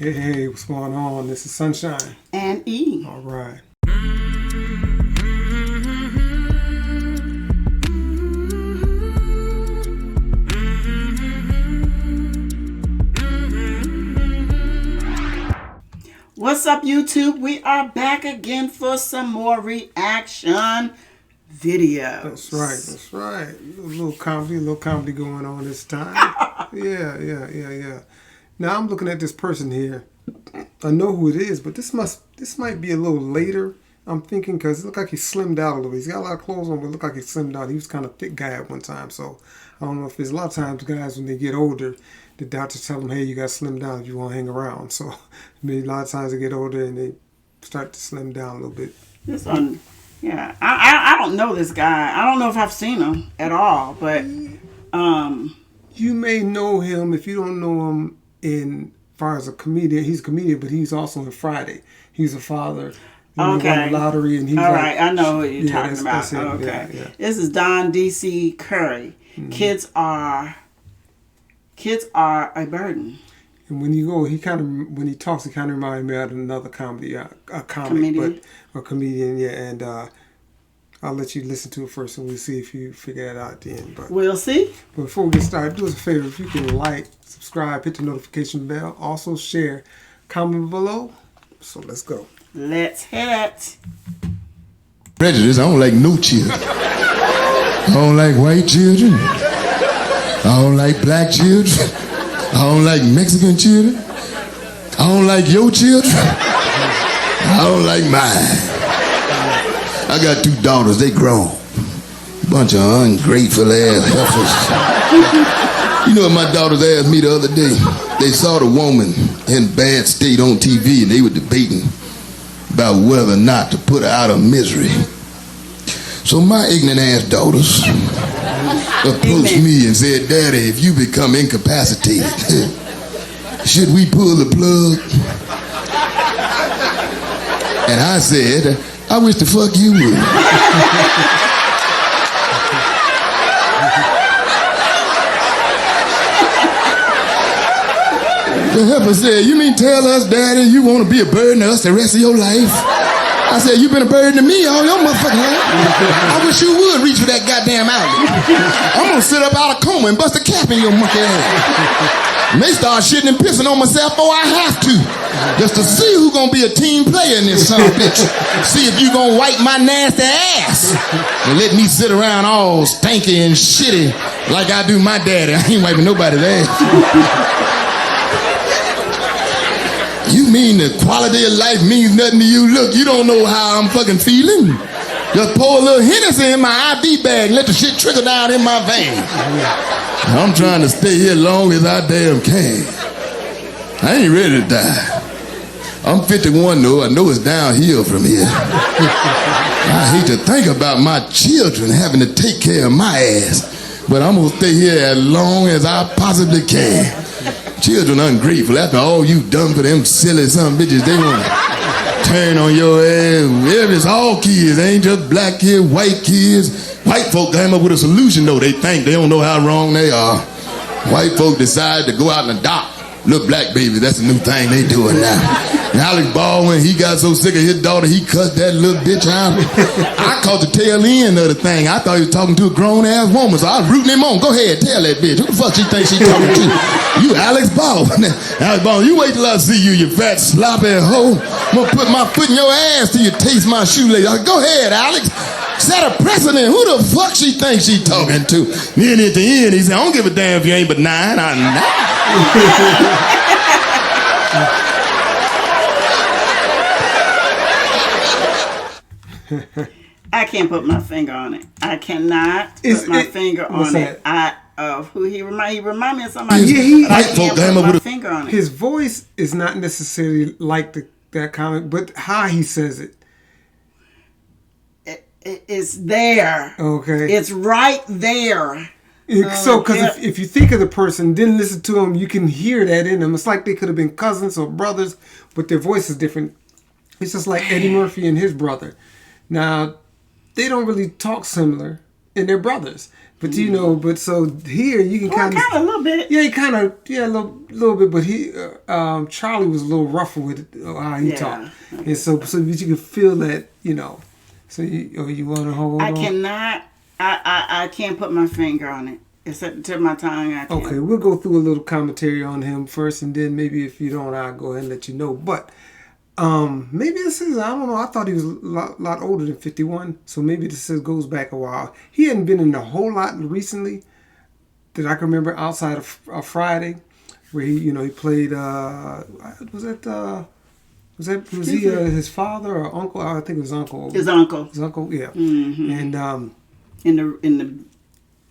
Hey, hey, what's going on? This is Sunshine. And E. All right. What's up, YouTube? We are back again for some more reaction videos. That's right. That's right. A little comedy going on this time. Yeah. Now I'm looking at this person here. I know who it is, but this might be a little later. I'm thinking because it looked like he slimmed out a little bit. He's got a lot of clothes on, but it looked like he slimmed out. He was kind of thick guy at one time, so I don't know if there's a lot of times guys when they get older, the doctors tell them, hey, you got to slim down if you want to hang around. So maybe a lot of times they get older and they start to slim down a little bit. This one, yeah. I don't know this guy. I don't know if I've seen him at all, but you may know him if you don't know him in far as a comedian. He's a comedian, but he's also in Friday. He's a father. Okay. He won the lottery, and he's all right. I know what you're talking about. That's Okay. Yeah. This is Don D.C. Curry. Mm-hmm. Kids are a burden. And when you go, when he talks, he kind of reminds me of another comedian. Yeah. And I'll let you listen to it first, and we'll see if you figure that out at the end. But we'll see. But before we get started, do us a favor: if you can like, subscribe, hit the notification bell, also share, comment below. So let's go. Let's hit it. Prejudice, I don't like no children. I don't like white children. I don't like black children. I don't like Mexican children. I don't like your children. I don't like mine. I got 2 daughters, they grown. Bunch of ungrateful ass heifers. You know what my daughters asked me the other day? They saw the woman in bad state on TV and they were debating about whether or not to put her out of misery. So my ignorant ass daughters approached me and said, Daddy, if you become incapacitated, should we pull the plug? And I said, I wish the fuck you would. The heifer said, you mean tell us, Daddy, you want to be a burden to us the rest of your life? I said, you been a burden to me all your motherfucking life. I wish you would reach for that goddamn outlet. I'm going to sit up out of coma and bust a cap in your monkey ass. May start shitting and pissing on myself before I have to. Just to see who's going to be a team player in this son of a bitch. See if you going to wipe my nasty ass. And let me sit around all stanky and shitty like I do my daddy. I ain't wiping nobody's ass. You mean the quality of life means nothing to you? Look, you don't know how I'm fucking feeling. Just pour a little Hennessy in my IV bag and let the shit trickle down in my veins. I'm trying to stay here long as I damn can. I ain't ready to die. I'm 51 though. I know it's downhill from here. I hate to think about my children having to take care of my ass, but I'm gonna stay here as long as I possibly can. Children ungrateful. After all you've done for them silly son of bitches, they want to turn on your ass. It's all kids. It ain't just black kids, white kids. White folk came up with a solution, though. They think they don't know how wrong they are. White folk decide to go out and adopt little black babies. That's a new thing they doing now. And Alex Baldwin, he got so sick of his daughter, he cussed that little bitch out. I caught the tail end of the thing. I thought he was talking to a grown-ass woman, so I was rooting him on. Go ahead, tell that bitch. Who the fuck she thinks she talking to? You Alex Baldwin. Alex Baldwin, you wait till I see you, you fat, sloppy hoe. I'm gonna put my foot in your ass till you taste my shoelace. Go ahead, Alex. Set a precedent. Who the fuck she thinks she talking to? Then at the end, he said, I don't give a damn if you ain't but 9. I'm 9. I can't put my finger on it. I cannot put my finger on it. Who he remind me of somebody. Yeah, I can't put my finger on it. His voice is not necessarily like that comic, but how he says it. It's there. Okay. It's right there. So, because if you think of the person, then listen to them, you can hear that in them. It's like they could have been cousins or brothers, but their voice is different. It's just like Eddie Murphy and his brother. Now, they don't really talk similar, and they're brothers. But you know, but so here you can kind of a little bit. Yeah, he kind of a little bit. But he Charlie was a little rougher with how he talked, and so but you can feel that, you know. So you want to hold on? I cannot. I can't put my finger on it. It's at the tip of my tongue. I can't. Okay, we'll go through a little commentary on him first, and then maybe if you don't, I'll go ahead and let you know. But maybe this is, I don't know. I thought he was a lot older than 51, so maybe this goes back a while. He hadn't been in a whole lot recently that I can remember outside of Friday, where he played. Was he his father or uncle? I think it was uncle. His uncle. His uncle, yeah. Mm-hmm. And in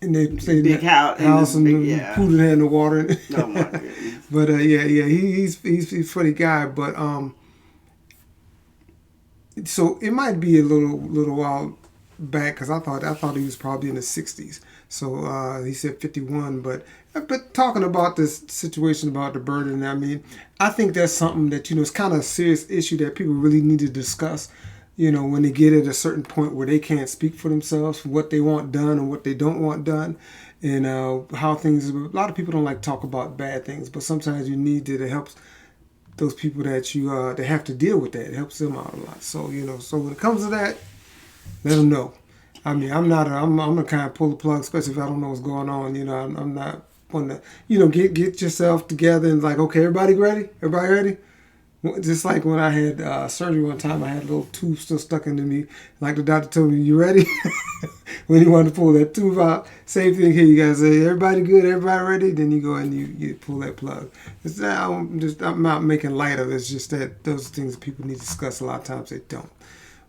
they played big house and the poodle had in the water. Oh my goodness! But he's a funny guy. But so it might be a little while back, because I thought he was probably in the 60s. So he said 51. But talking about this situation about the burden, I mean, I think that's something that, it's kind of a serious issue that people really need to discuss. When they get at a certain point where they can't speak for themselves, what they want done and what they don't want done, and how things. A lot of people don't like to talk about bad things, but sometimes you need to help those people that you that have to deal with that. It helps them out a lot. So so when it comes to that, let them know. I mean, I'm gonna kind of pull the plug, especially if I don't know what's going on. I'm not going to get yourself together and like, okay, everybody ready? Everybody ready? Just like when I had surgery one time, I had a little tube still stuck into me. Like the doctor told me, "You ready?" When he wanted to pull that tube out, same thing here. You guys say, "Everybody good? Everybody ready?" Then you go and you pull that plug. I'm not making light of it. It's just that those things people need to discuss. A lot of times they don't.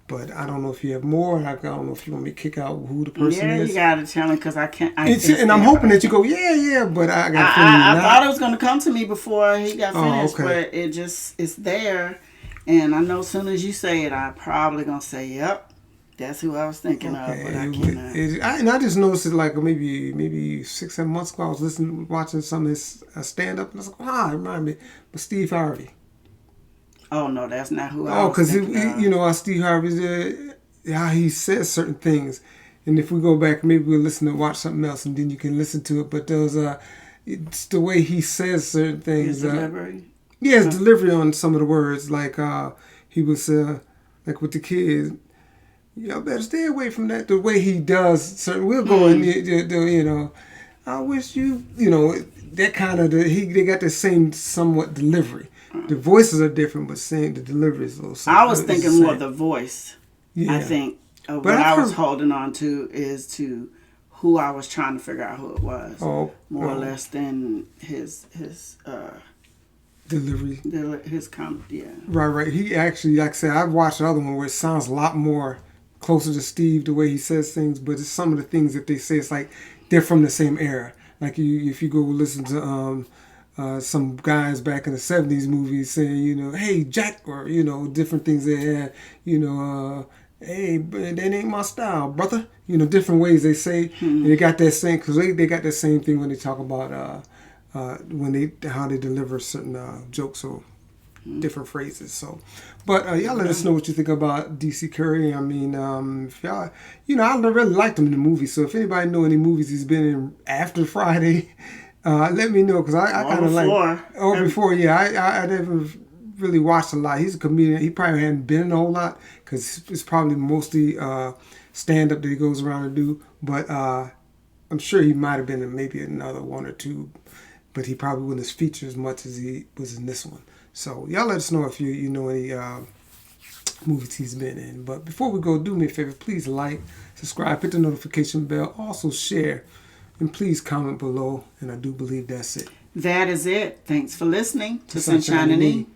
But I don't know if you have more. I don't know if you want me to kick out who the person is. Yeah, you gotta tell me, because I can't. And I'm hoping that you go, yeah. But I got. I thought it was gonna come to me before he got finished, but it's there. And I know as soon as you say it, I'm probably gonna say, "Yep, that's who I was thinking of." But I cannot. I just noticed it like maybe 6-7 months ago. I was watching some of his stand up, and I was like, it reminded me of Steve Harvey. Oh no, that's not who I was thinking because Steve Harvey's how he says certain things, and if we go back, maybe we'll listen to watch something else, and then you can listen to it. But those it's the way he says certain things. His delivery. His delivery on some of the words, like he was like with the kids. Better stay away from that. The way he does certain, we'll go and I wish that kind of they got the same somewhat delivery. The voices are different, but saying the delivery is a little similar. I was thinking more of the voice. Yeah. I think what I was holding on to is to who I was trying to figure out who it was. More or less than his delivery. His comedy, yeah. Right. He actually, like I said, I've watched another one where it sounds a lot more closer to Steve, the way he says things, but it's some of the things that they say, it's like they're from the same era. Like if you go listen to some guys back in the 70s movies saying, hey, Jack, or, different things they had, hey, that ain't my style, brother. Different ways they say. And they got that same, because they got that same thing when they talk about how they deliver certain jokes or different phrases. So, but y'all let us know what you think about DC Curry. I mean, if y'all, I really liked him in the movie. So if anybody know any movies he's been in after Friday, let me know, because I kind of like. Or before, yeah. I never really watched a lot. He's a comedian. He probably hadn't been in a whole lot, because it's probably mostly stand up that he goes around and do. But I'm sure he might have been in maybe another one or two, but he probably wouldn't have featured as much as he was in this one. So y'all let us know if you know any movies he's been in. But before we go, do me a favor, please like, subscribe, hit the notification bell, also share, and please comment below. And I do believe that's it. That is it. Thanks for listening to Sunshine and E.